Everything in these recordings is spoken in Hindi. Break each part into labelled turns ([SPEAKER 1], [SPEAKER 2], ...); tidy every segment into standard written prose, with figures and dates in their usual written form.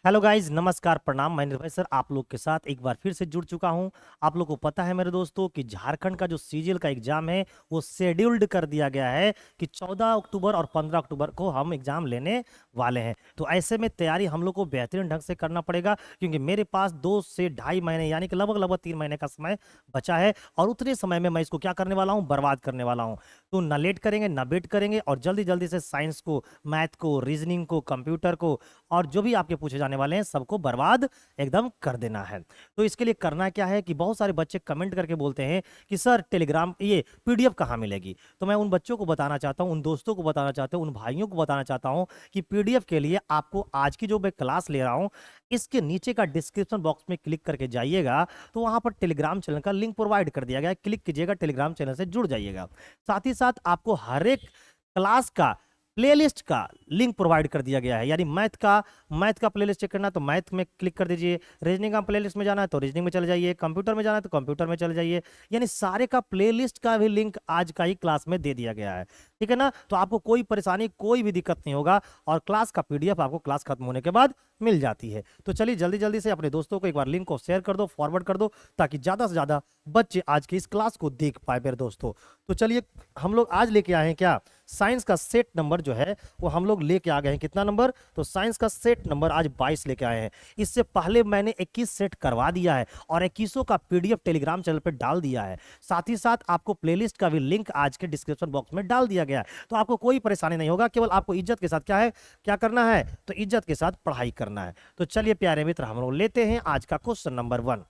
[SPEAKER 1] हेलो गाइज, नमस्कार, प्रणाम। मैं निर्भय सर आप लोग के साथ एक बार फिर से जुड़ चुका हूं। आप लोग को पता है मेरे दोस्तों कि झारखंड का जो सीजीएल का एग्जाम है वो शेड्यूल्ड कर दिया गया है कि 14 अक्टूबर और 15 अक्टूबर को हम एग्जाम लेने वाले हैं। तो ऐसे में तैयारी हम लोग को बेहतरीन ढंग से करना पड़ेगा, क्योंकि मेरे पास 2 से ढाई महीने यानी कि लगभग लगभग 3 महीने का समय बचा है। और उतने समय में मैं इसको क्या करने वाला हूँ, बर्बाद करने वाला हूँ। तो ना लेट करेंगे ना वेट करेंगे, और जल्दी जल्दी से साइंस को, मैथ को, रीजनिंग को, कंप्यूटर को और जो भी आपके पूछे जाने वाले हैं सबको बर्बाद एकदम कर देना है। तो इसके लिए करना क्या है कि बहुत सारे बच्चे कमेंट करके बोलते हैं कि सर टेलीग्राम ये पीडीएफ कहाँ मिलेगी। तो मैं उन बच्चों को बताना चाहता हूँ, उन दोस्तों को बताना चाहता हूँ, उन भाइयों को बताना चाहता हूँ कि पीडीएफ के लिए आपको आज की जो मैं क्लास ले रहा हूँ इसके नीचे का डिस्क्रिप्शन बॉक्स में क्लिक करके जाइएगा, तो वहां पर टेलीग्राम चैनल का लिंक प्रोवाइड कर दिया गया है। क्लिक कीजिएगा, टेलीग्राम चैनल से जुड़ जाइएगा। साथ ही साथ आपको हर एक क्लास का प्लेलिस्ट का लिंक प्रोवाइड कर दिया गया है। यानी मैथ का प्लेलिस्ट चेक करना है तो मैथ में क्लिक कर दीजिए, रीजनिंग का प्लेलिस्ट में जाना है तो रीजनिंग में चले जाइए, कंप्यूटर में जाना है तो कंप्यूटर में चले जाइए। यानी सारे का प्लेलिस्ट का भी लिंक आज का ही क्लास में दे दिया गया है। ठीक है ना। तो आपको कोई परेशानी, कोई भी दिक्कत नहीं होगा, और क्लास का पीडीएफ आपको क्लास खत्म होने के बाद मिल जाती है। तो चलिए जल्दी जल्दी से अपने दोस्तों को एक बार लिंक को शेयर कर दो, फॉरवर्ड कर दो, ताकि ज्यादा से ज्यादा बच्चे आज की इस क्लास को देख पाए मेरे दोस्तों। तो चलिए हम लोग आज लेके आए हैं क्या, साइंस का सेट नंबर जो है वो हम लोग लेके आ गए हैं। कितना नंबर? तो साइंस का सेट नंबर आज 22 लेके आए हैं। इससे पहले मैंने 21 सेट करवा दिया है और 21 का पीडीएफ टेलीग्राम चैनल पे डाल दिया है। साथ ही साथ आपको प्लेलिस्ट का भी लिंक आज के डिस्क्रिप्शन बॉक्स में डाल दिया गया है। तो आपको कोई परेशानी नहीं होगा, केवल आपको इज्जत के साथ क्या करना है, तो इज्जत के साथ पढ़ाई करना है। तो चलिए प्यारे मित्र, हम लोग लेते हैं आज का क्वेश्चन नंबर 1,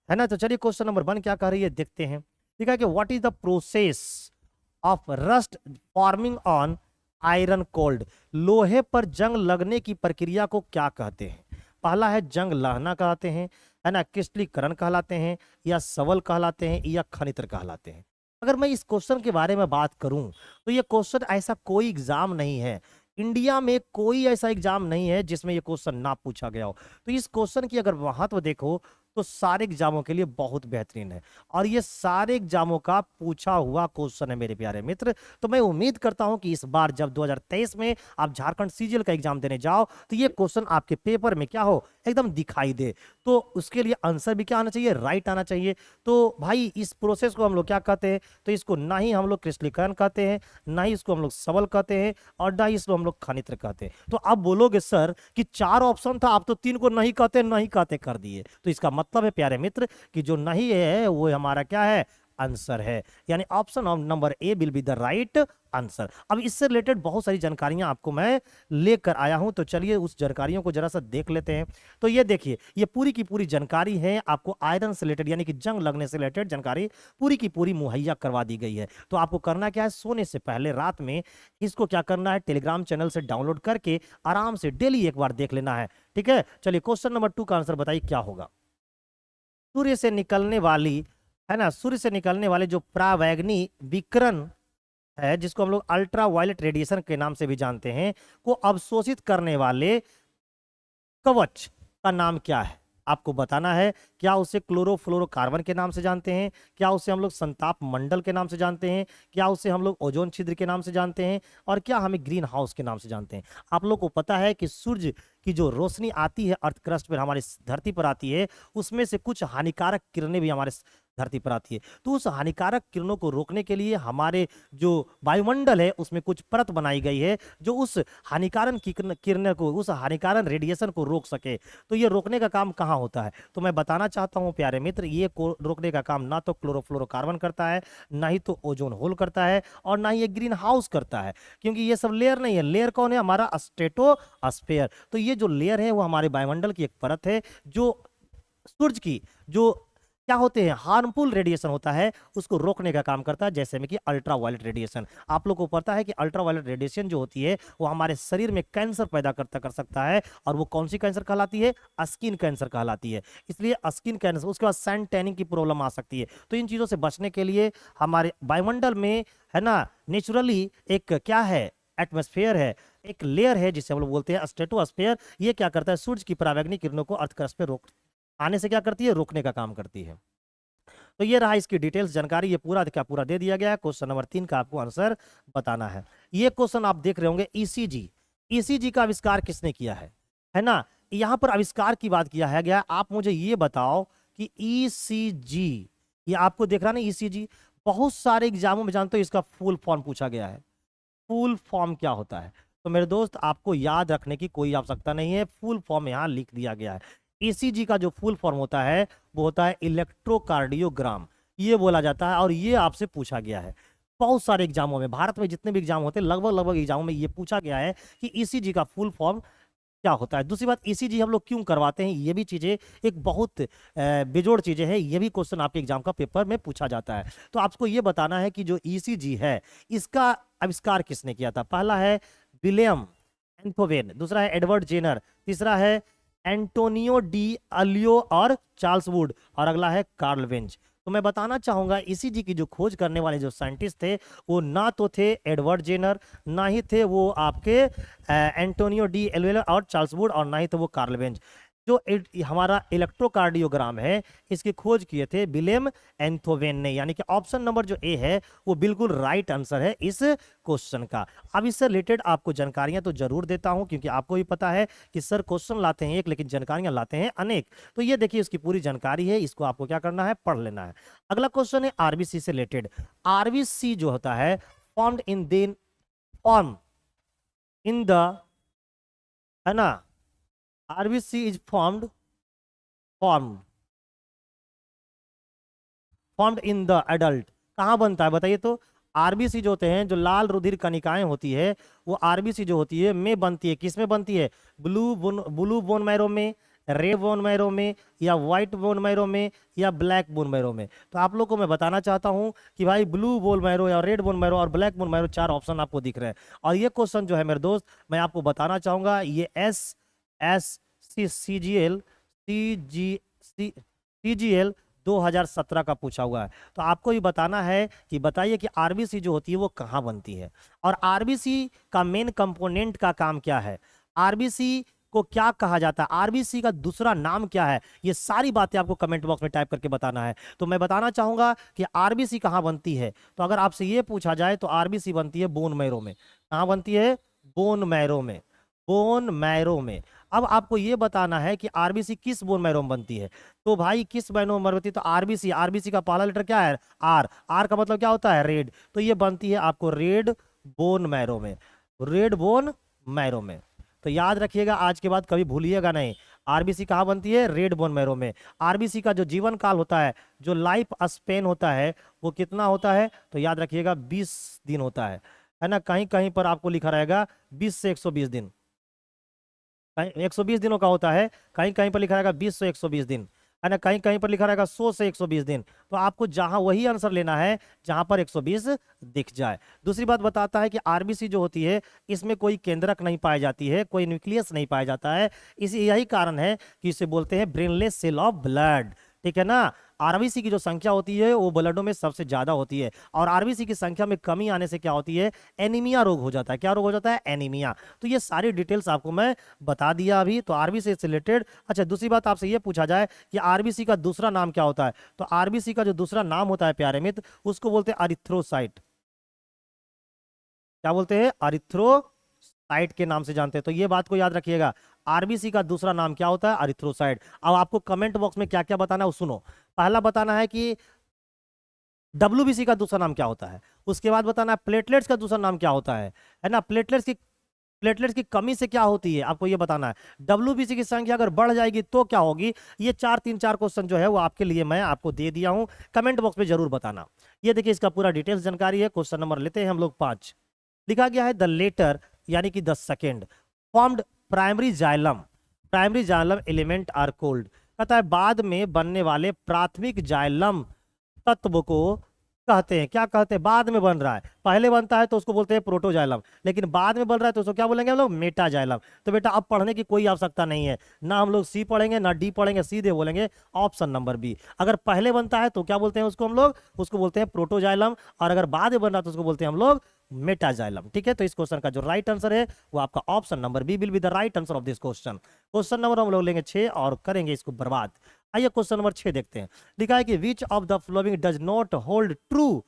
[SPEAKER 1] है ना। तो चलिए क्वेश्चन नंबर 1 क्या कह रही है देखते हैं। ठीक है कि what is the process of rust forming on iron cold. लोहे पर जंग लगने की प्रक्रिया को क्या कहते हैं? पहला है जंग लगना कहते हैं, है ना, क्रिस्टलीकरण कहलाते हैं, या सवल कहलाते हैं, या खनित्र कहलाते हैं। अगर मैं इस क्वेश्चन के बारे में बात करूं तो ये क्वेश्चन ऐसा कोई एग्जाम नहीं है, इंडिया में कोई ऐसा एग्जाम नहीं है जिसमें ये क्वेश्चन ना पूछा गया हो। तो इस क्वेश्चन की अगर महत्व देखो तो सारे एग्जामों के लिए बहुत बेहतरीन है, और ये सारे एग्जामों का पूछा हुआ क्वेश्चन है मेरे प्यारे मित्र। तो मैं उम्मीद करता हूं कि इस बार जब 2023 में आप झारखंड सीजीएल का एग्जाम देने जाओ तो ये क्वेश्चन आपके पेपर में क्या हो, एकदम दिखाई दे। तो उसके लिए आंसर भी क्या आना चाहिए, राइट आना चाहिए। तो भाई इस प्रोसेस को हम लोग क्या कहते हैं, तो इसको ना ही हम लोग क्रिस्टलीकरण कहते हैं, ना ही इसको हम लोग सबल कहते हैं, और ना ही इसको हम लोग खनित्र कहते हैं। तो आप बोलोगे सर कि 4 ऑप्शन था, आप तो 3 को नहीं कहते नहीं कहते कर दिए। तो इसका मतलब है प्यारे मित्र कि जो नहीं है वो हमारा क्या है, आंसर है। यानी option of number A will be the right answer. अब इससे रिलेटेड बहुत सारी जानकारियां आपको मैं लेकर आया हूं, तो चलिए उस जानकारियों को जरा सा देख लेते हैं। तो ये देखिए, ये पूरी की पूरी जानकारी है, आपको आयरन से रिलेटेड यानी कि जंग लगने से रिलेटेड जानकारी पूरी की पूरी मुहैया करवा दी गई है। तो आपको करना क्या है, सोने से पहले रात में इसको क्या करना है, टेलीग्राम चैनल से डाउनलोड करके आराम से डेली एक बार देख लेना है। ठीक है, चलिए क्वेश्चन नंबर 2 का आंसर बताइए क्या होगा। सूर्य से निकलने वाली, है ना, सूर्य से निकलने वाले जो परावैंगनी विकिरण है, जिसको हम लोग अल्ट्रा वायलेट रेडिएशन के नाम से भी जानते हैं, को अवशोषित करने वाले कवच का नाम क्या है? आपको बताना है। क्या उसे क्लोरोफ्लोरोकार्बन के नाम से जानते हैं, क्या उसे हम लोग संताप मंडल के नाम से जानते हैं, क्या उसे हम लोग ओजोन छिद्र के नाम से जानते हैं, और क्या हमें ग्रीन हाउस के नाम से जानते हैं? आप लोग को पता है कि सूर्य की जो रोशनी आती है अर्थ क्रस्ट पर, हमारी धरती पर आती है, उसमें से कुछ हानिकारक किरणें भी हमारे धरती पर आती है। तो उस हानिकारक किरणों को रोकने के लिए हमारे जो वायुमंडल है उसमें कुछ परत बनाई गई है जो उस हानिकारक किरणें को, उस हानिकारक रेडिएशन को रोक सके। तो ये रोकने का काम कहाँ होता है? तो मैं बताना चाहता हूँ प्यारे मित्र, ये रोकने का काम ना तो क्लोरोफ्लोरोकार्बन करता है, ना ही तो ओजोन होल करता है, और ना ही ये ग्रीन हाउस करता है। क्योंकि ये सब लेयर नहीं है। लेयर कौन है? हमारा स्ट्रेटोस्फेयर। तो ये जो लेयर है वो हमारे वायुमंडल की एक परत है जो सूरज की जो क्या होते हैं, हार्मफुल रेडिएशन होता है, उसको रोकने का काम करता है। जैसे में कि अल्ट्रा वायलेट रेडिएशन, आप लोग को पता है कि अल्ट्रा वायलेट रेडिएशन जो होती है वो हमारे शरीर में कैंसर पैदा कर सकता है। और वो कौन सी कैंसर कहलाती है? स्किन कैंसर कहलाती है। इसलिए स्किन कैंसर, उसके बाद सन टैनिंग की प्रॉब्लम आ सकती है। तो इन चीजों से बचने के लिए हमारे वायुमंडल में, है ना, नेचुरली एक क्या है, एटमॉस्फेयर है, एक लेयर है जिसे हम लोग बोलते हैं स्ट्रेटोस्फेयर। ये क्या करता है, सूरज की परावैंगनी किरणों को अर्थ क्रस्ट पे रोक आने से क्या करती है, रोकने का काम करती है। तो ये रहा इसकी डिटेल्स जानकारी, ये पूरा क्या पूरा दे दिया गया है। क्वेश्चन नंबर 3 का आपको आंसर बताना है। ये क्वेश्चन आप देख रहे होंगे, ईसीजी। ईसीजी का आविष्कार किसने किया है ना? यहां पर आविष्कार की बात किया है गया। आप मुझे ये बताओ कि ईसीजी, ये आपको देख रहा ना ईसीजी, बहुत सारे एग्जामों में जानते हो इसका फुल फॉर्म पूछा गया है। फुल फॉर्म क्या होता है? तो मेरे दोस्त आपको याद रखने की कोई आवश्यकता नहीं है, फुल फॉर्म यहां लिख दिया गया है। ईसीजी का जो फुल फॉर्म होता है वो होता है इलेक्ट्रोकार्डियोग्राम, ये बोला जाता है, और ये आपसे पूछा गया है बहुत सारे एग्जामों में। भारत में जितने भी एग्जाम होते हैं लगभग लगभग एग्जामों में ये पूछा गया है कि ईसीजी का फुल फॉर्म क्या होता है। दूसरी बात, ईसीजी हम लोग क्यों करवाते हैं, ये भी चीजें एक बहुत बेजोड़ चीजें हैं, ये भी क्वेश्चन आपके एग्जाम का पेपर में पूछा जाता है। तो आपको ये बताना है कि जो ईसीजी है इसका आविष्कार किसने किया था। पहला है विलियम एंथोवेन, दूसरा है एडवर्ड जेनर, तीसरा है एंटोनियो डी अलियो और चार्ल्स वुड, और अगला है कार्ल वेंज। तो मैं बताना चाहूंगा ईसीजी की जो खोज करने वाले जो साइंटिस्ट थे वो ना तो थे एडवर्ड जेनर, ना ही थे वो आपके एंटोनियो डी एलवेल और चार्ल्स वुड, और ना ही थे वो कार्ल वेंज। जो हमारा इलेक्ट्रोकार्डियोग्राम है इसकी खोज किए थे विलियम एंथोवेन ने, यानी कि ऑप्शन नंबर जो ए है वो बिल्कुल राइट आंसर है इस क्वेश्चन का। अब इससे रिलेटेड आपको जानकारियां तो जरूर देता हूं, क्योंकि आपको भी पता है कि सर क्वेश्चन लाते हैं एक लेकिन जानकारियां लाते हैं अनेक। तो ये देखिए इसकी पूरी जानकारी है, इसको आपको क्या करना है, पढ़ लेना है। अगला क्वेश्चन है आरबीसी से रिलेटेड। आरबीसी जो होता है फॉर्म्ड फॉर्म इन द, है ना, RBC is formed formed in the adult. कहाँ बनता है बताइए तो। आरबीसी जो होते हैं, जो लाल रुधिर कणिकाएं होती है, वो आरबीसी जो होती है में बनती है। किस में बनती है? ब्लू बोन मैरो में, रेड बोन मैरो में, या व्हाइट बोन मैरो में, या ब्लैक बोन मैरो में। तो आप लोग को मैं बताना चाहता हूं कि भाई ब्लू बोन मैरो या रेड बोन मैरो और ब्लैक बोन मैरो, चार ऑप्शन आपको दिख रहे हैं। और ये क्वेश्चन जो है मेरे दोस्त मैं आपको बताना चाहूंगा, ये एस सीजीएल 2017 का पूछा हुआ है। तो आपको ये बताना है कि बताइए कि आरबीसी जो होती है वो कहाँ बनती है, और आरबीसी का मेन कंपोनेंट का काम क्या है, आरबीसी को क्या कहा जाता है, आरबीसी का दूसरा नाम क्या है। ये सारी बातें आपको कमेंट बॉक्स में टाइप करके बताना है। तो मैं बताना चाहूंगा कि आरबीसी कहाँ बनती है। तो अगर आपसे ये पूछा जाए तो आरबीसी बनती है बोन मैरो में। कहाँ बनती है? बोन मैरो में, बोन मैरो में। अब आपको ये बताना है कि आरबीसी किस बोन मैरो में बनती है। तो भाई किस मैरो में बनती है? तो आरबीसी, आरबीसी का पहला लेटर क्या है? आर। आर का मतलब क्या होता है? रेड। तो ये बनती है आपको रेड बोन मैरो में, रेड बोन मैरो में। तो याद रखिएगा, आज के बाद कभी भूलिएगा नहीं। आरबीसी कहाँ बनती है? रेड बोन मैरो में। आरबीसी का जो जीवन काल होता है, जो लाइफ स्पेन होता है, वो कितना होता है? तो याद रखिएगा 20 दिन होता है ना। कहीं कहीं पर आपको लिखा रहेगा 20 से 120 दिन, कहीं 120 दिनों का होता है, कहीं कहीं पर लिखा रहेगा 20 से 120 दिन, है ना। कहीं कहीं पर लिखा रहेगा 100 से 120 दिन। तो आपको जहां वही आंसर लेना है जहां पर 120 दिख जाए। दूसरी बात बताता है कि आरबीसी जो होती है इसमें कोई केंद्रक नहीं पाई जाती है, कोई न्यूक्लियस नहीं पाया जाता है। इसी यही कारण है कि इसे बोलते हैं ब्रेनलेस सेल ऑफ ब्लड, ठीक है ना। आरबीसी की जो संख्या होती है वो ब्लडों में सबसे ज्यादा होती है, और आरबीसी की संख्या में कमी आने से क्या होती है? एनीमिया रोग हो जाता है। क्या रोग हो जाता है? एनीमिया। तो ये सारी डिटेल्स आपको मैं बता दिया अभी। तो आरबीसी से रिलेटेड, अच्छा दूसरी बात आपसे ये पूछा जाए कि आरबीसी का दूसरा नाम क्या होता है, तो आरबीसी का जो दूसरा नाम होता है प्यारे मित्र, उसको बोलते हैं अरिथ्रोसाइट। क्या बोलते हैं? अरिथ्रोसाइट के नाम से जानते हैं। तो ये बात को याद रखिएगा, आरबीसी का दूसरा नाम क्या होता है? अरिथ्रोसाइट। अब आपको कमेंट बॉक्स में क्या क्या बताना है वो सुनो। पहला बताना है कि डब्ल्यूबीसी का दूसरा नाम क्या होता है, उसके बाद बताना है प्लेटलेट्स का दूसरा नाम क्या होता है ना। प्लेटलेट्स की कमी से क्या होती है आपको ये बताना है। डब्ल्यूबीसी की संख्या अगर बढ़ जाएगी तो क्या होगी। ये 3-4 क्वेश्चन जो है वो आपके लिए मैं आपको दे दिया हूं, कमेंट बॉक्स में जरूर बताना। ये देखिए इसका पूरा डिटेल्स जानकारी है। क्वेश्चन नंबर लेते हैं हम लोग 5। लिखा गया है द लेटर, यानी कि the second formed primary xylem, primary xylem element are called. कहता है बाद में बनने वाले प्राथमिक जाइलम तत्व को कहते हैं, क्या कहते हैं? बाद में बन रहा है, पहले बनता है तो उसको बोलते हैं प्रोटोजाइलम, लेकिन बाद में बन रहा है तो उसको क्या बोलेंगे हम लोग? मेटाजाइलम। तो बेटा अब पढ़ने की कोई आवश्यकता नहीं है, ना हम लोग सी पढ़ेंगे ना डी पढ़ेंगे, सीधे बोलेंगे ऑप्शन नंबर बी। अगर पहले बनता है तो क्या बोलते हैं उसको हम लोग? उसको बोलते हैं प्रोटोजाइलम, और अगर बाद में बन रहा है तो उसको बोलते हैं हम लोग मेटाजाइलम। ठीक है, तो इस क्वेश्चन का जो राइट आंसर है वो आपका option number B will be the right answer of this question. Question number हम लोग लेंगे 6 और करेंगे इसको बर्बाद। आइए क्वेश्चन नंबर 6 देखते हैं। लिखा है कि which of the following does not hold true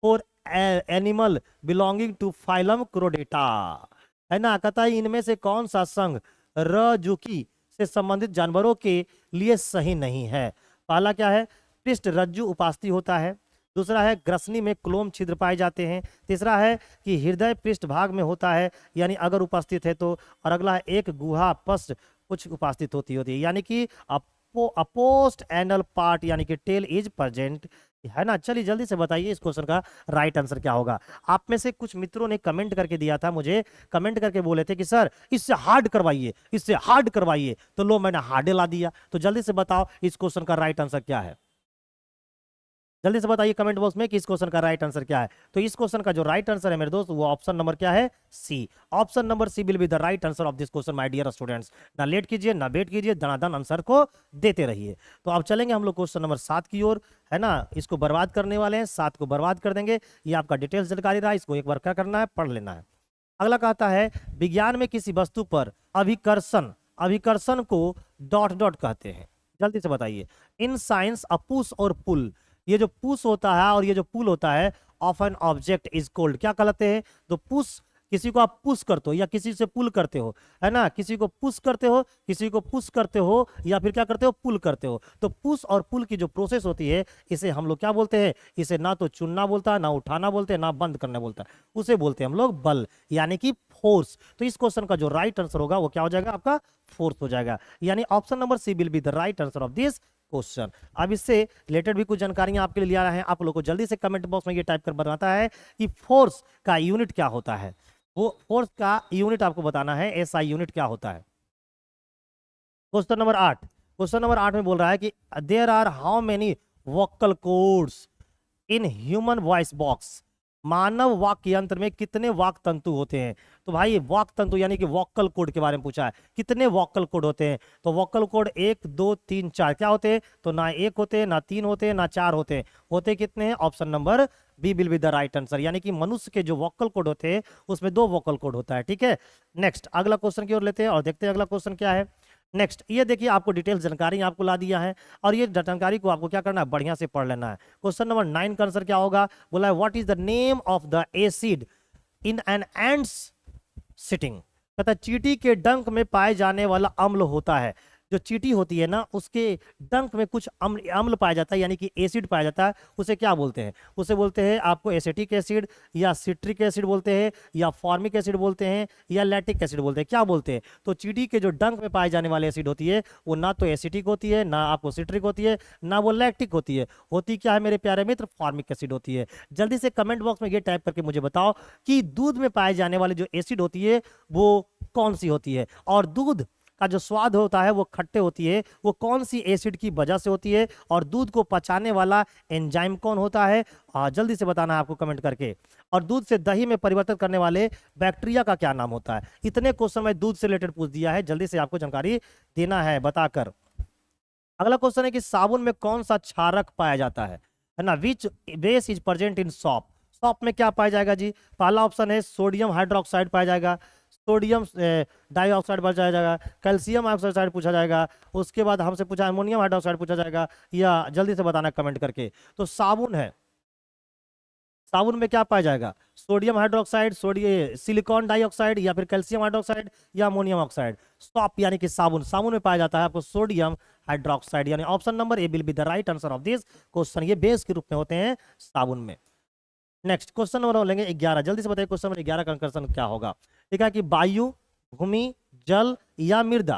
[SPEAKER 1] for animal belonging to phylum chordata, है ना। कहता है इनमें से कौन सा संघ रजुकी से संबंधित जानवरों के लिए सही नहीं है। पहला क्या है, पृष्ठ रज्जु उपास्थि होता है। दूसरा है ग्रसनी में क्लोम छिद्र पाए जाते हैं। तीसरा है कि हृदय पृष्ठ भाग में होता है, यानी अगर उपस्थित है तो। और अगला है एक गुहा पश्च कुछ उपस्थित होती है, यानी कि अपोस्ट एनल पार्ट यानी कि टेल इज प्रेजेंट, है ना। चलिए जल्दी से बताइए इस क्वेश्चन का राइट आंसर क्या होगा। आप में से कुछ मित्रों ने कमेंट करके दिया था, मुझे कमेंट करके बोले थे कि सर इससे हार्ड करवाइए, इससे हार्ड करवाइए, तो लो मैंने हार्ड ला दिया। तो जल्दी से बताओ इस क्वेश्चन का राइट आंसर क्या है। जल्दी से बताइए कमेंट बॉक्स में कि इस क्वेश्चन का राइट आंसर क्या है। तो इस क्वेश्चन का जो राइट आंसर है मेरे दोस्त, वो ऑप्शन नंबर क्या है, C. Option number C will be the right answer of this question my dear students. ना लेट कीजिए ना वेट कीजिए, दनादन आंसर को देते रहिए। तो अब चलेंगे हम लोग क्वेश्चन नंबर 7 की ओर, है ना। इसको बर्बाद करने वाले हैं, 7 को बर्बाद कर देंगे। ये आपका डिटेल्स जानकारी रहा, इसको एक बार क्या करना है, पढ़ लेना है। अगला कहता है विज्ञान में किसी वस्तु पर अभिकर्षण अभिकर्षण को डॉट डॉट कहते हैं। जल्दी से बताइए। इन साइंस अ पुश और पुल, ये जो पुश होता है और ये जो पुल होता है, of an object is called, क्या कहते हैं। तो पुश, किसी को आप पुश करते हो या किसी से पुल करते हो, है ना। किसी को पुश करते हो, किसी को पुश करते हो, या फिर क्या करते हो, पुल करते हो। तो पुश और पुल की जो प्रोसेस होती है, इसे हम लोग क्या बोलते हैं, इसे ना तो चुनना बोलता है, ना उठाना बोलते हैं, ना बंद करना बोलता है, उसे बोलते हैं हम लोग बल, यानी कि फोर्स। तो इस क्वेश्चन का जो राइट आंसर होगा वो क्या हो जाएगा, आपका फोर्स हो जाएगा। यानी option number C will be the right answer of this question. अब इससे रिलेटेड भी कुछ जानकारियां आपके लिए लिया रहे हैं। आप लोगों को जल्दी से कमेंट बॉक्स में ये टाइप कर बताता है कि फोर्स का यूनिट क्या होता है। वो फोर्स का यूनिट आपको बताना है, एसआई यूनिट क्या होता है। क्वेश्चन नंबर 8, क्वेश्चन नंबर 8 में बोल रहा है कि there are how many vocal cords in human voice box, मानव वाक्य यंत्र में कितने वाक तंतु होते हैं। तो भाई वाक तंतु यानी कि वोकल कोड के बारे में पूछा है, कितने वोकल कोड होते हैं। तो वोकल कोड 1 2 3 4 क्या होते हैं, तो ना 1 होते हैं, ना 3 होते हैं, ना 4 होते हैं। होते कितने हैं, option number B will be the right answer. यानी कि मनुष्य के जो वोकल कोड होते हैं उसमें 2 वोकल कोड होता है, ठीक है। नेक्स्ट अगला क्वेश्चन की ओर लेते हैं और देखते हैं अगला क्वेश्चन क्या है। नेक्स्ट ये देखिए, आपको डिटेल्स जानकारी आपको ला दिया है, और ये जानकारी को आपको क्या करना है, बढ़िया से पढ़ लेना है। क्वेश्चन नंबर 9 का आंसर क्या होगा, बोला है what is the name of the acid in an ants sitting. कहता है चींटी के डंक में पाए जाने वाला अम्ल होता है। जो चींटी होती है ना, उसके डंक में कुछ अम्ल पाया जाता है, यानी कि एसिड पाया जाता है। उसे क्या बोलते हैं, उसे बोलते हैं आपको एसिटिक एसिड, या सिट्रिक एसिड बोलते हैं, या फॉर्मिक एसिड बोलते हैं, या लैक्टिक एसिड बोलते हैं, क्या बोलते हैं। तो चींटी के जो डंक में पाए जाने वाले एसिड होती है, वो ना तो एसिटिक होती है, ना आपको सिट्रिक होती है, ना वो लैक्टिक होती है। होती क्या है मेरे प्यारे मित्र, फॉर्मिक एसिड होती है। जल्दी से कमेंट बॉक्स में ये टाइप करके मुझे बताओ कि दूध में पाए जाने वाली जो एसिड होती है वो कौन सी होती है, और दूध का जो स्वाद होता है वो खट्टे होती है, वो कौन सी एसिड की वजह से होती है, और दूध को पचाने वाला एंजाइम कौन होता है। जल्दी से बताना है आपको कमेंट करके। और दूध से दही में परिवर्तन करने वाले बैक्टीरिया का क्या नाम होता है। इतने क्वेश्चन में दूध से रिलेटेड पूछ दिया है, जल्दी से आपको जानकारी देना है बताकर। अगला क्वेश्चन है कि साबुन में कौन सा क्षारक पाया जाता है ना। Which base is present in soap, soap में क्या पाया जाएगा जी। पहला ऑप्शन है सोडियम हाइड्रोक्साइड पाया जाएगा, सोडियम डाइऑक्साइड पाया जाएगा, कैल्शियम ऑक्साइड पूछा जाएगा, उसके बाद हमसे पूछा अमोनियम हाइड्रोक्साइड पूछा जाएगा, या जल्दी से बताना कमेंट करके। तो साबुन है, साबुन में क्या पाया जाएगा, sodium hydroxide, sodium silicon dioxide, या फिर कैल्शियम हाइड्रोक्साइड, या अमोनियम ऑक्साइड। सॉप यानी कि साबुन, साबुन में पाया जाता है आपको सोडियम हाइड्रोक्साइड, यानी option number A will be the right answer of this question. ये बेस के रूप में होते हैं साबुन में। नेक्स्ट क्वेश्चन नंबर लेंगे 11, जल्दी से बताइए क्वेश्चन नंबर 11 का क्वेश्चन क्या होगा। ठीक है कि वायु, भूमि, जल या मृदा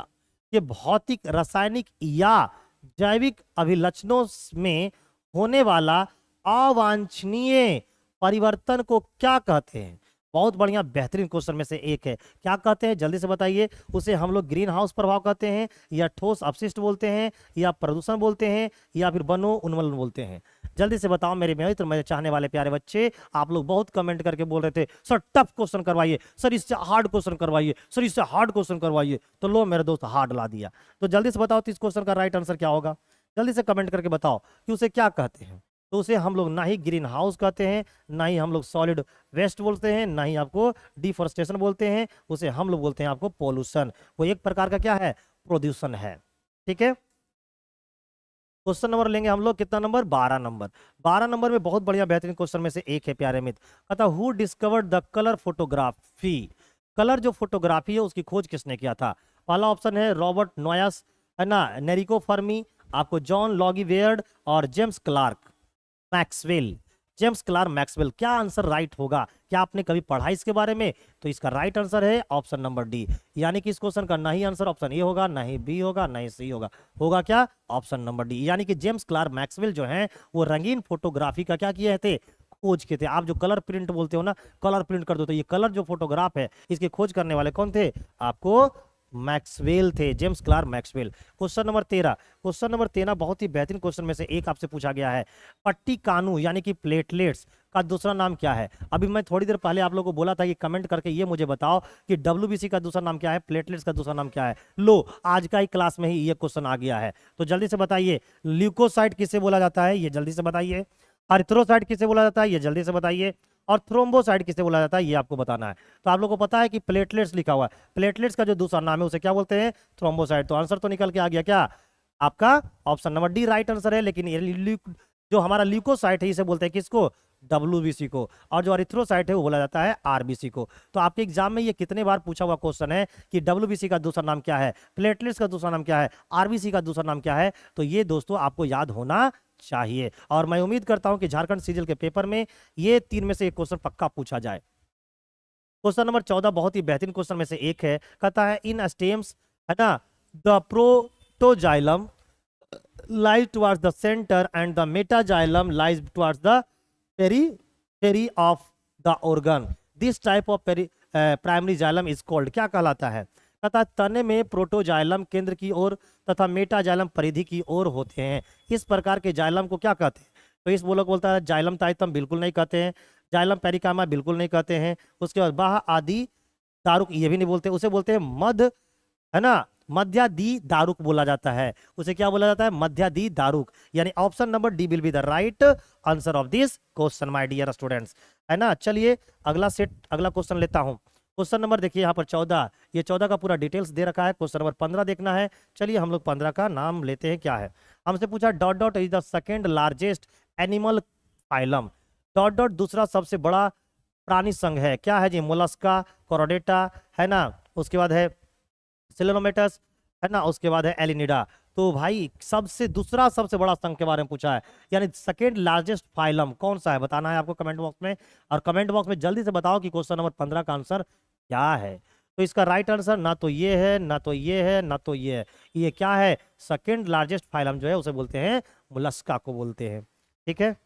[SPEAKER 1] के भौतिक, रासायनिक या जैविक अभिलक्षणों में होने वाला अवांछनीय परिवर्तन को क्या कहते हैं। बहुत बढ़िया बेहतरीन क्वेश्चन में से एक है, क्या कहते हैं जल्दी से बताइए। उसे हम लोग ग्रीन हाउस प्रभाव कहते हैं, या ठोस अपशिष्ट बोलते हैं, या प्रदूषण बोलते हैं, या फिर वनो उन्मूलन बोलते हैं। जल्दी से बताओ मेरे मित्र, मेरे चाहने वाले प्यारे बच्चे। आप लोग बहुत कमेंट करके बोल रहे थे सर टफ क्वेश्चन करवाइए, सर इससे हार्ड क्वेश्चन करवाइए, सर इससे हार्ड क्वेश्चन करवाइए। तो लो मेरे दोस्त हार्ड ला दिया। तो जल्दी से बताओ तो इस क्वेश्चन का राइट आंसर क्या होगा। जल्दी से कमेंट करके बताओ कि उसे क्या कहते हैं। तो उसे हम लोग ना ही ग्रीन हाउस कहते हैं, ना ही हम लोग सॉलिड वेस्ट बोलते हैं, ना ही आपको डिफॉरेस्टेशन बोलते हैं। उसे हम लोग बोलते हैं आपको पोल्यूशन। वो एक प्रकार का क्या है, प्रदूषण है। ठीक है, क्वेश्चन नंबर लेंगे हम लोग, कितना नंबर, 12 नंबर। 12 नंबर में बहुत बढ़िया बेहतरीन क्वेश्चन में से एक है प्यारे मित्र। कहता who discovered the colour photography, colour जो फोटोग्राफी है उसकी खोज किसने किया था। पहला ऑप्शन है रॉबर्ट नोयस, है ना, नेरिको फर्मी, आपको जॉन लॉगी वेयर्ड और James Clerk Maxwell. James Clerk Maxwell, क्या आंसर राइट होगा? क्या आपने कभी पढ़ा इसके बारे में? तो इसका राइट आंसर है ऑप्शन नंबर डी। यानी कि इस क्वेश्चन का ना ही आंसर ऑप्शन ए होगा, ना ही बी होगा, ना ही सी होगा, होगा क्या? Option number D. यानी कि जेम्स क्लार्क मैक्सवेल जो हैं वो रंगीन फोटोग्राफी का क्या किए थे? खोज के थे। आप जो कलर प्रिंट बोलते हो ना, कलर प्रिंट कर दो, तो ये कलर जो फोटोग्राफ है इसके खोज करने वाले कौन थे? आपको मैक्सवेल थे, James Clerk Maxwell. Question number 13, question number 13 बहुत ही बेहतरीन क्वेश्चन में से एक आपसे पूछा गया है। पट्टी कानू यानी कि प्लेटलेट्स का दूसरा नाम क्या है? अभी मैं थोड़ी देर पहले आप लोगों को बोला था कि कमेंट करके ये मुझे बताओ कि डब्ल्यूबीसी का दूसरा नाम क्या है, प्लेटलेट्स का दूसरा नाम क्या है। लो, आज का ही क्लास में ही ये क्वेश्चन आ गया है, तो जल्दी से बताइए। ल्यूकोसाइट किसे बोला जाता है? ये जल्दी से बताइए। अरिथ्रोसाइट किसे बोला जाता है? ये जल्दी से बताइए। और थ्रोम्बोसाइट किसे बोला जाता है? ये आपको बताना है। तो आप लोगों को पता है कि प्लेटलेट्स लिखा हुआ है, प्लेटलेट्स का जो दूसरा नाम है उसे क्या बोलते हैं? थ्रोम्बोसाइट। तो आंसर तो निकल के आ गया क्या? आपका option number D right answer है। लेकिन ये जो हमारा ल्यूकोसाइट है इसे बोलते हैं किसको? डब्ल्यूबीसी को। और जो अरिथ्रोसाइट है वो बोला जाता है आरबीसी को। तो आपके एग्जाम में ये कितने बार पूछा हुआ क्वेश्चन है कि डब्ल्यूबीसी का दूसरा नाम क्या है, प्लेटलेट्स का दूसरा नाम क्या है, आरबीसी का दूसरा नाम क्या है। तो ये दोस्तों आपको याद होना चाहिए। और मैं उम्मीद करता हूं कि झारखंड सीजीएल के पेपर में ये तीन में से एक क्वेश्चन पक्का पूछा जाए। क्वेश्चन नंबर 14 बहुत ही बेहतरीन क्वेश्चन में से एक है। कहता है इन स्टेम्स, है ना, the protoxylem lies towards the center and the metaxylem lies towards the periphery of the organ. This type of primary xylem is called, क्या कहलाता है? तथा तने में प्रोटोजाइलम केंद्र की ओर तथा मेटाजाइलम परिधि की ओर होते हैं। इस प्रकार के जाइलम को क्या कहते हैं? तो इस बोलो बोलता है जाइलम ताइतम बिल्कुल नहीं कहते हैं, जाइलम पेरिकामा बिल्कुल नहीं कहते हैं, उसके बाद बाह आदि दारुक ये भी नहीं बोलते, उसे बोलते हैं मध्य, है ना, मध्यादि दारुक बोला जाता है। उसे क्या बोला जाता है? मध्यादि दारुक। यानी option number D will be the right answer of this question my dear students, है ना। चलिए अगला क्वेश्चन लेता हूं। क्वेश्चन नंबर देखिए यहाँ पर 14, ये 14 का पूरा डिटेल्स दे रखा है। क्वेश्चन नंबर 15 देखना है। चलिए हम लोग 15 का नाम लेते हैं। क्या है? हमसे पूछा dot dot is the second largest animal phylum. Dot dot दूसरा सबसे बड़ा प्राणी संघ है। क्या है जी? मोलस्का, कोरोडेटा, है ना, उसके बाद है सिलोनोमेटस, है ना, उसके बाद है एलिनिडा। तो भाई दूसरा सबसे बड़ा संघ के बारे में पूछा है, यानी सेकेंड लार्जेस्ट फाइलम कौन सा है बताना है आपको कमेंट बॉक्स में। और कमेंट बॉक्स में जल्दी से बताओ कि क्वेश्चन नंबर 15 का आंसर क्या है। तो इसका राइट आंसर ना तो ये है, ना तो ये है, ना तो ये है। ये क्या है? सेकेंड लार्जेस्ट फाइलम जो है उसे बोलते हैं मोलस्का को बोलते हैं। ठीक है,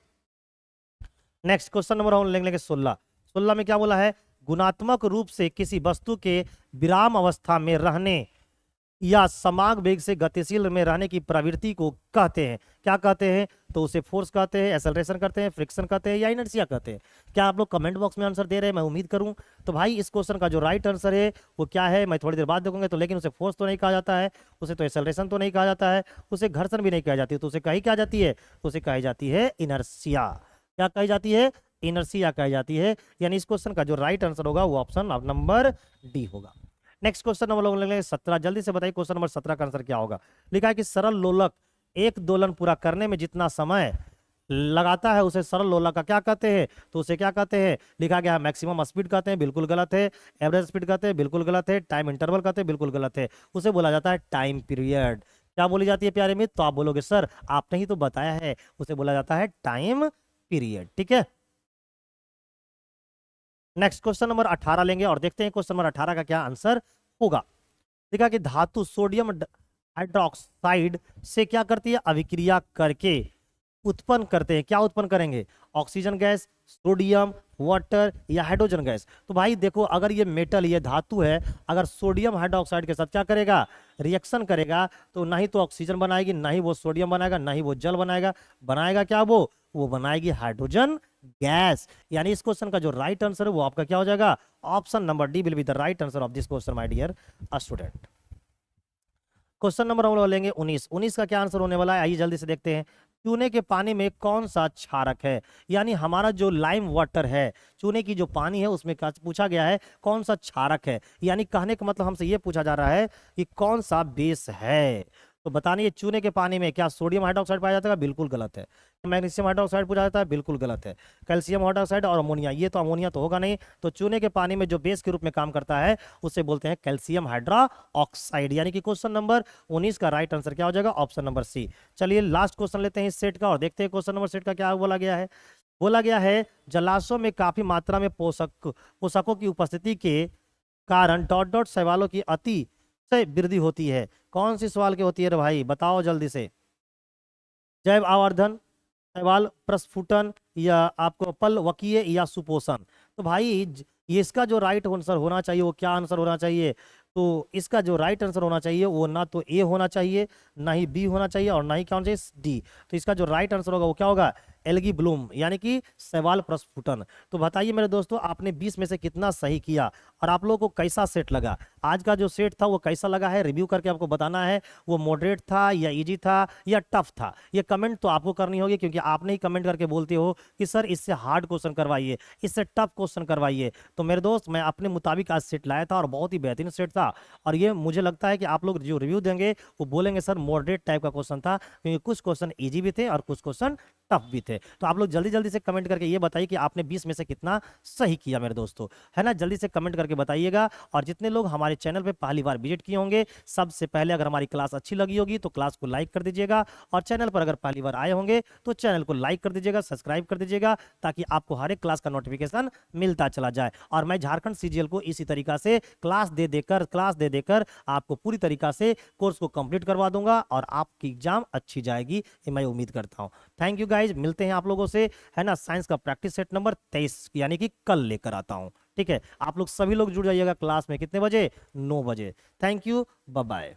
[SPEAKER 1] नेक्स्ट क्वेश्चन नंबर हम ले लेंगे 16। 16 में क्या बोला है? गुणात्मक रूप से किसी वस्तु के विराम अवस्था में रहने या समान वेग से गतिशील में रहने की प्रवृत्ति को कहते हैं। क्या कहते हैं? तो उसे फोर्स कहते हैं, एक्सेलरेशन कहते हैं, फ्रिक्शन कहते हैं, या इनर्शिया कहते हैं। क्या आप लोग कमेंट बॉक्स में आंसर दे रहे हैं? मैं उम्मीद करूं। तो भाई इस क्वेश्चन का जो राइट आंसर है वो क्या है मैं थोड़ी देर बाद देखूंगा। तो लेकिन उसे फोर्स तो नहीं कहा जाता है, उसे तो एक्सेलरेशन तो नहीं कहा जाता है, उसे घर्षण भी नहीं कहा जाती, तो उसे कही क्या जाती है? तो उसे कही जाती है इनर्शिया। क्या कही जाती है? इनर्शिया कही जाती है। यानी इस क्वेश्चन का जो राइट आंसर होगा वो ऑप्शन नंबर डी होगा। लेक्स्ट क्वेश्चन हम लोग लेंगे 17। जल्दी से बताइए क्वेश्चन नंबर 17 का आंसर क्या होगा। लिखा है कि सरल लोलक एक दोलन पूरा करने में जितना समय लगाता है उसे सरल लोलक का क्या कहते हैं? तो उसे क्या कहते हैं? लिखा गया है मैक्सिमम स्पीड कहते हैं, बिल्कुल गलत है। एवरेज स्पीड कहते हैं, बिल्कुल गलत है। टाइम इंटरवल कहते हैं, बिल्कुल गलत है। उसे बोला जाता है टाइम पीरियड। क्या बोली जाती है प्यारे मित्र? तो आप बोलोगे सर आपने ही तो बताया है, उसे बोला जाता है टाइम पीरियड। ठीक है, नेक्स्ट क्वेश्चन नंबर 18 लेंगे और देखते हैं क्वेश्चन नंबर 18 का क्या आंसर होगा। देखा कि धातु सोडियम हाइड्रोक्साइड से क्या करती है? अभिक्रिया करके उत्पन्न करते हैं। क्या उत्पन्न करेंगे? ऑक्सीजन गैस, सोडियम, वाटर या हाइड्रोजन गैस। तो भाई देखो अगर ये मेटल, ये धातु है, अगर सोडियम हाइड्रोक्साइड के साथ क्या करेगा? रिएक्शन करेगा, तो ना ही तो ऑक्सीजन बनाएगी, ना ही वो सोडियम बनाएगा, ना ही वो जल बनाएगा। बनाएगा क्या? वो बनाएगी हाइड्रोजन गैस। यानी इस क्वेश्चन का जो राइट आंसर है वो आपका क्या हो जाएगा? Option number D will be the right answer of this question my dear student. Question number हम लोग लेंगे 19। 19 का क्या आंसर होने वाला है? आइए जल्दी से देखते हैं। चूने के पानी में कौन सा क्षारक है? यानी हमारा जो लाइम वाटर है, चूने की जो पानी है उसमें पूछा गया है कौन सा क्षारक है। यानी कहने का मतलब हमसे ये पूछा जा रहा है कि कौन सा बेस है। तो बताने ये चूने के पानी में क्या सोडियम हाइड्रोक्साइड पाया जाता है? बिल्कुल गलत है। मैग्नीशियम हाइड्रोक्साइड पूछा जाता है? बिल्कुल गलत है। कैल्शियम हाइड्रोक्साइड और अमोनिया, ये तो अमोनिया तो होगा नहीं। तो चूने के पानी में जो बेस के रूप में काम करता है उसे बोलते हैं कैल्शियम हाइड्रोक्साइड। यानी कि क्वेश्चन नंबर 19 का राइट आंसर क्या हो जाएगा? Option number C. चलिए लास्ट क्वेश्चन लेते हैं इस सेट का और देखते हैं क्वेश्चन नंबर सेट का क्या बोला गया है। बोला गया है जलाशयों में काफी मात्रा में पोषकों की उपस्थिति के कारण डॉट डॉट शैवालों की अति से वृद्धि होती है। कौन सी सवाल की होती है रे भाई, बताओ जल्दी से। जैव आवर्धन, शैवाल प्रस्फुटन, या आपको पलवकीय, या सुपोषण। तो भाई ये इसका जो राइट आंसर होना चाहिए वो क्या आंसर होना चाहिए? तो इसका जो राइट आंसर होना चाहिए वो ना तो ए होना चाहिए, ना ही बी होना चाहिए, और ना ही क्या होना चाहिए? डी। तो इसका जो राइट आंसर होगा वो क्या होगा? एल्गी ब्लूम, यानी कि शैवाल प्रस्फुटन। तो बताइए मेरे दोस्तों, आपने 20 में से कितना सही किया और आप लोगों को कैसा सेट लगा? आज का जो सेट था वो कैसा लगा है रिव्यू करके आपको बताना है। वो मॉडरेट था या इजी था या टफ था? ये कमेंट तो आपको करनी होगी, क्योंकि आपने ही कमेंट करके बोलते हो कि सर इससे हार्ड क्वेश्चन करवाइए, इससे टफ क्वेश्चन करवाइए। तो मेरे दोस्त मैं अपने मुताबिक आज सेट लाया था और बहुत ही बेहतरीन सेट था। और ये मुझे लगता है कि आप लोग जो रिव्यू देंगे वो बोलेंगे सर मॉडरेट टाइप का क्वेश्चन था, क्योंकि कुछ क्वेश्चन इजी भी थे और कुछ क्वेश्चन टफ भी थे। तो आप लोग जल्दी जल्दी से कमेंट करके ये बताइए कि आपने 20 में से कितना सही किया मेरे दोस्तों, है ना? जल्दी से कमेंट करके बताइएगा। और जितने लोग हमारे चैनल पे पहली बार विजिट किए होंगे, सबसे पहले अगर हमारी क्लास अच्छी लगी होगी तो क्लास को लाइक कर दीजिएगा, और चैनल पर अगर पहली बार आए होंगे तो चैनल को लाइक कर दीजिएगा, सब्सक्राइब कर दीजिएगा, ताकि आपको हर एक क्लास का नोटिफिकेशन मिलता चला जाए। और मैं झारखंड सीजीएल को इसी तरीका से क्लास दे देकर आपको पूरी तरीका से कोर्स को कंप्लीट करवा दूंगा और आपकी एग्जाम अच्छी जाएगी, ये मैं उम्मीद करता हूं। थैंक यू गाइज, मिलते हैं आप लोगों से, है ना? साइंस का प्रैक्टिस सेट नंबर 23 यानी कि कल लेकर आता हूं। ठीक है, आप लोग सभी लोग जुड़ जाइएगा क्लास में, कितने बजे? 9 बजे। Thank you, bye bye.